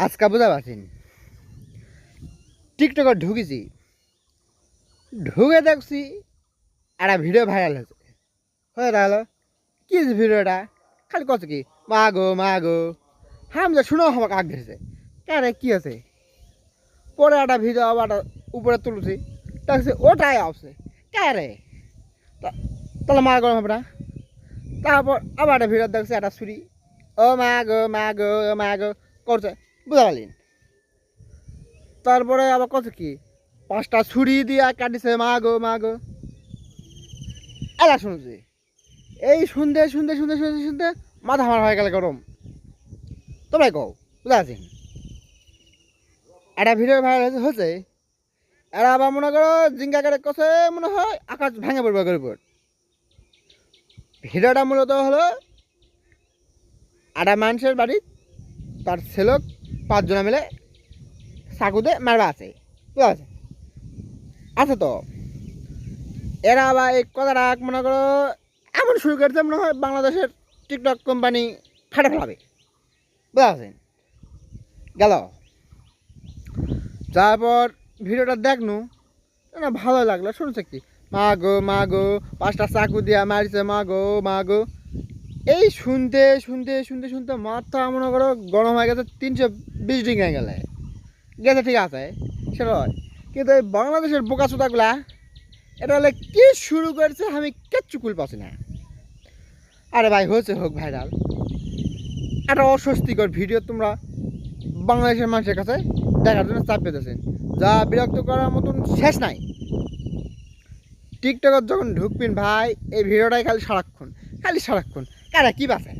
আজকে বুঝা পারছেন টিকটকে ঢুকেছি, ঢুকে দেখছি একটা ভিডিও ভাইরাল হয়েছে। হয়ে গেল কি ভিডিওটা, খালি কত কি মা গো হ্যাঁ আমি শুনেও আমাকে আগ ধরেছে কেন কি আছে। পরে একটা ভিডিও আবার উপরে তুলছি, দেখছি ওটাই আসছে কে রে, তাহলে মার গরম হবে না। তারপর আবার একটা ভিডিও দেখছি একটা ছুরি, ও মা গো করছে, বুঝা পারলেন। তারপরে আবার কত কি 5টা ছুরি দিয়ে কাটিছে মা গো এলা শুনছি। এই শুনতে শুনতে শুনতে শুনতে শুনতে মাথা আমার হয়ে গেল গরম। তোমরাই কও বুঝা আছেন একটা ভিডিও ভাইরাল হয়েছে, এরা আবার মনে করো জিঙ্গা কাটে কষে মনে হয় আকাশ ভেঙে পড়বে করে পর। ভিডিওটা মূলত হলো একটা মানুষের বাড়ি তার ছেলে 5 জনা মিলে চাকুতে মারবা আছে, বুঝা আছে আছে তো। এরা আবার এই কথাটা মনে করো এমন শুরু করেছে মনে হয় বাংলাদেশের টিকটক কোম্পানি ফাটে ফেলাবে, বুঝা আছেন। গেল তারপর ভিডিওটা দেখনু না ভালো লাগলো, শুনছে কি মা গো 5টা চাকু দিয়া মারিছে মা গো। এই শুনতে শুনতে শুনতে শুনতে মাথা মনে করো গরম হয়ে গেছে 320 ডিগ্রি গেলে গেছে, ঠিক আছে সেটা হয়। কিন্তু এই বাংলাদেশের বোকাচোদাগুলা এটা হলে কি শুরু করেছে আমি কিচ্ছু কুল পাচ্ছি না। আরে ভাই হয়েছে হোক ভাইরাল, একটা অস্বস্তিকর ভিডিও তোমরা বাংলাদেশের মানুষের কাছে দেখার জন্য চাপ পেতেছেন, যা বিরক্ত করার মতন শেষ নাই। টিকটকত যখন ঢুকবেন ভাই এই ভিডিওটাই খালি সারাক্ষণ কারা কি বাসে।